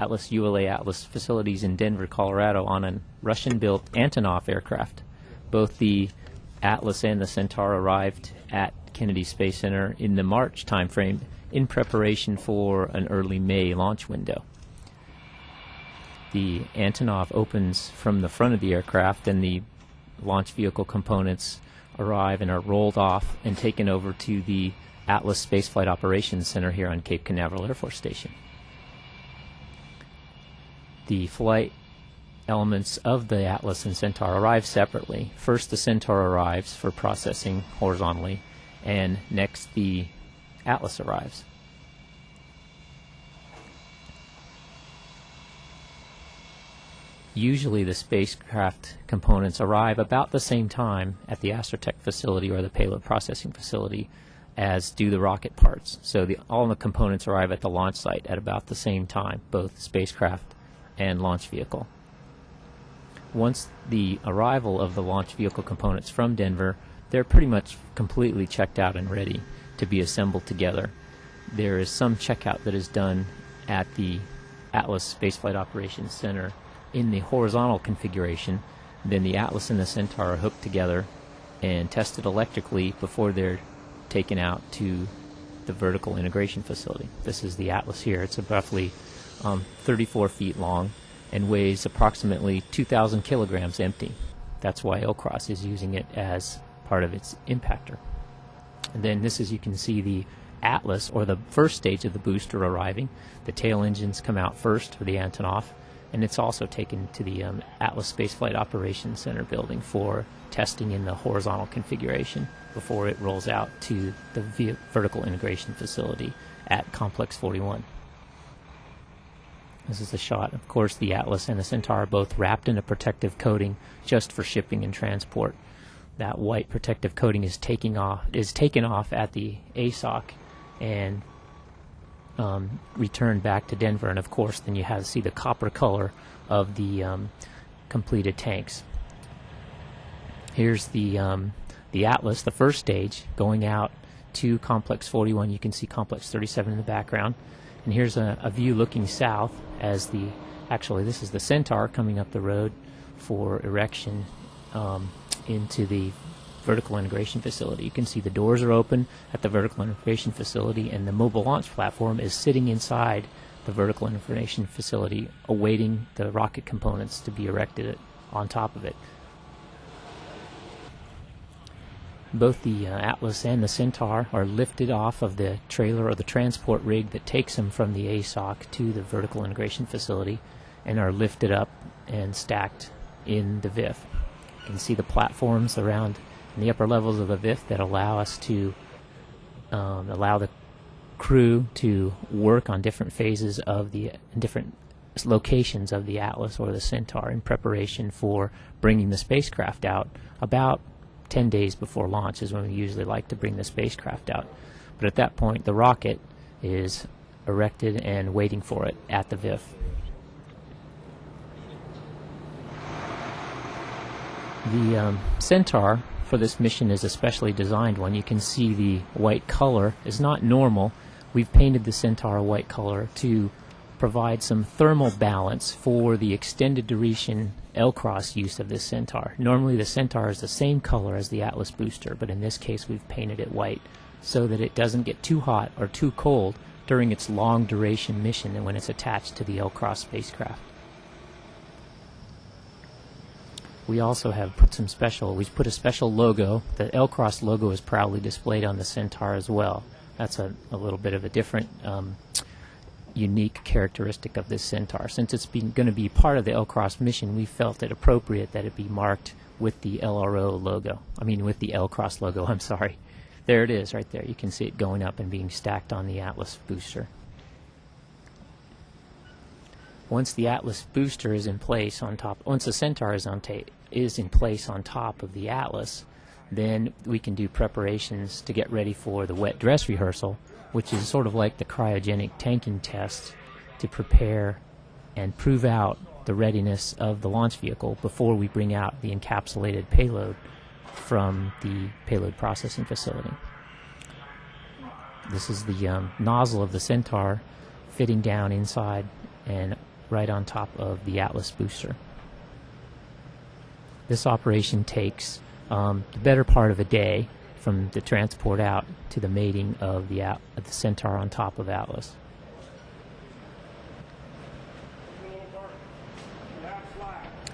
Atlas ULA Atlas facilities in Denver, Colorado on a Russian-built Antonov aircraft. Both the Atlas and the Centaur arrived at Kennedy Space Center in the March timeframe in preparation for an early May launch window. The Antonov opens from the front of the aircraft, and the launch vehicle components arrive and are rolled off and taken over to the Atlas Spaceflight Operations Center here on Cape Canaveral Air Force Station. The flight elements of the Atlas and Centaur arrive separately. First, the Centaur arrives for processing horizontally, and next the Atlas arrives. Usually the spacecraft components arrive about the same time at the Astrotech facility or the payload processing facility as do the rocket parts. So all the components arrive at the launch site at about the same time, both spacecraft and launch vehicle. Once the arrival of the launch vehicle components from Denver, they're pretty much completely checked out and ready to be assembled together. There is some checkout that is done at the Atlas Spaceflight Operations Center in the horizontal configuration. Then the Atlas and the Centaur are hooked together and tested electrically before they're taken out to the vertical integration facility. This is the Atlas here. It's roughly 34 feet long and weighs approximately 2,000 kilograms empty. That's why LCROSS is using it as part of its impactor. And then this is, you can see the Atlas, or the first stage of the booster, arriving. The tail engines come out first for the Antonov, and it's also taken to the Atlas Spaceflight Operations Center building for testing in the horizontal configuration before it rolls out to the vertical integration facility at Complex 41. This is a shot. Of course, the Atlas and the Centaur are both wrapped in a protective coating just for shipping and transport. That white protective coating is taken off at the ASOC and returned back to Denver. And of course, then you see the copper color of the completed tanks. Here's the Atlas, the first stage, going out to Complex 41. You can see Complex 37 in the background. And here's a view looking south as actually this is the Centaur coming up the road for erection into the vertical integration facility. You can see the doors are open at the vertical integration facility, and the mobile launch platform is sitting inside the vertical integration facility awaiting the rocket components to be erected on top of it. Both the Atlas and the Centaur are lifted off of the trailer or the transport rig that takes them from the ASOC to the vertical integration facility and are lifted up and stacked in the VIF. You can see the platforms around in the upper levels of the VIF that allow us to allow the crew to work on different phases of the different locations of the Atlas or the Centaur in preparation for bringing the spacecraft out. About 10 days before launch is when we usually like to bring the spacecraft out. But at that point, the rocket is erected and waiting for it at the VIF. The Centaur for this mission is a specially designed one. You can see the white color is not normal. We've painted the Centaur white color to provide some thermal balance for the extended duration LCROSS use of this Centaur. Normally the Centaur is the same color as the Atlas booster, but in this case we've painted it white so that it doesn't get too hot or too cold during its long duration mission and when it's attached to the LCROSS spacecraft. We also have put a special logo. The LCROSS logo is proudly displayed on the Centaur as well. That's a little bit of a different unique characteristic of this Centaur. Since it's going to be part of the LCROSS mission, we felt it appropriate that it be marked with the LRO logo. With the LCROSS logo, I'm sorry. There it is right there. You can see it going up and being stacked on the Atlas booster. Once the Atlas booster is in place on top, once the Centaur is in place on top of the Atlas, then we can do preparations to get ready for the wet dress rehearsal, which is sort of like the cryogenic tanking test to prepare and prove out the readiness of the launch vehicle before we bring out the encapsulated payload from the payload processing facility. This is the nozzle of the Centaur fitting down inside and right on top of the Atlas booster. This operation takes the better part of a day from the transport out to the mating of the Centaur on top of Atlas.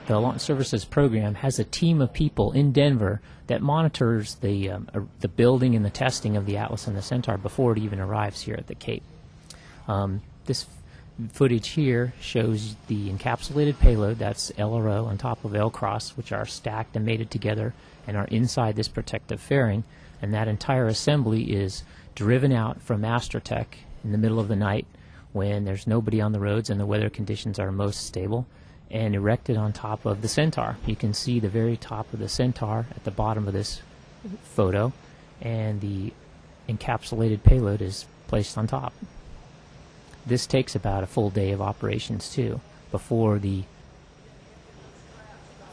The Launch Services Program has a team of people in Denver that monitors the building and the testing of the Atlas and the Centaur before it even arrives here at the Cape. This footage here shows the encapsulated payload, that's LRO, on top of LCROSS, which are stacked and mated together and are inside this protective fairing, and that entire assembly is driven out from Astrotech in the middle of the night when there's nobody on the roads and the weather conditions are most stable, and erected on top of the Centaur. You can see the very top of the Centaur at the bottom of this photo, and the encapsulated payload is placed on top. This takes about a full day of operations too, before the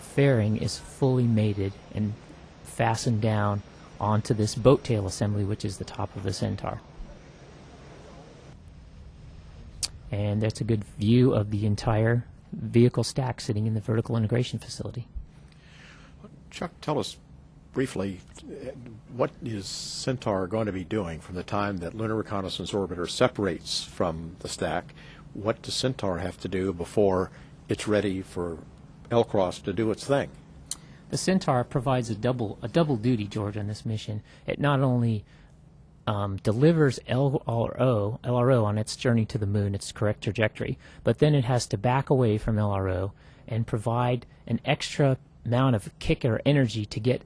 fairing is fully mated and fastened down onto this boat tail assembly, which is the top of the Centaur. And that's a good view of the entire vehicle stack sitting in the vertical integration facility. Chuck, tell us briefly, what is Centaur going to be doing from the time that Lunar Reconnaissance Orbiter separates from the stack? What does Centaur have to do before it's ready for LCROSS to do its thing? The Centaur provides a double duty, George, on this mission. It not only delivers LRO on its journey to the moon, its correct trajectory, but then it has to back away from LRO and provide an extra amount of kick or energy to get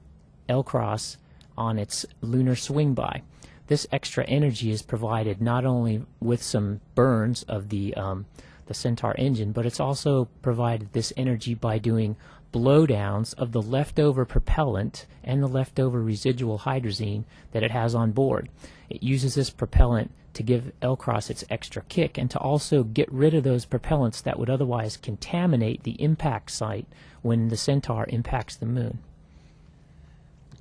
LCROSS on its lunar swing by. This extra energy is provided not only with some burns of the Centaur engine, but it's also provided this energy by doing blowdowns of the leftover propellant and the leftover residual hydrazine that it has on board. It uses this propellant to give LCROSS its extra kick and to also get rid of those propellants that would otherwise contaminate the impact site when the Centaur impacts the moon.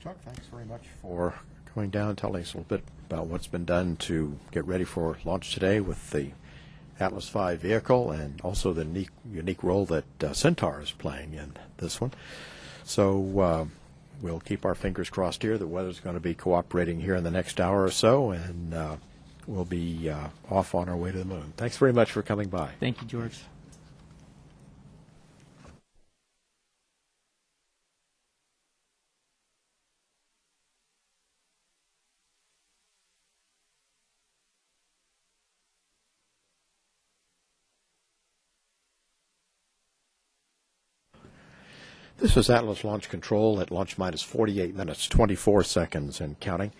Chuck, thanks very much for coming down and telling us a little bit about what's been done to get ready for launch today with the Atlas V vehicle, and also the unique role that Centaur is playing in this one. So we'll keep our fingers crossed here. The weather's going to be cooperating here in the next hour or so, and we'll be off on our way to the moon. Thanks very much for coming by. Thank you, George. This is Atlas Launch Control at launch minus 48 minutes, 24 seconds and counting.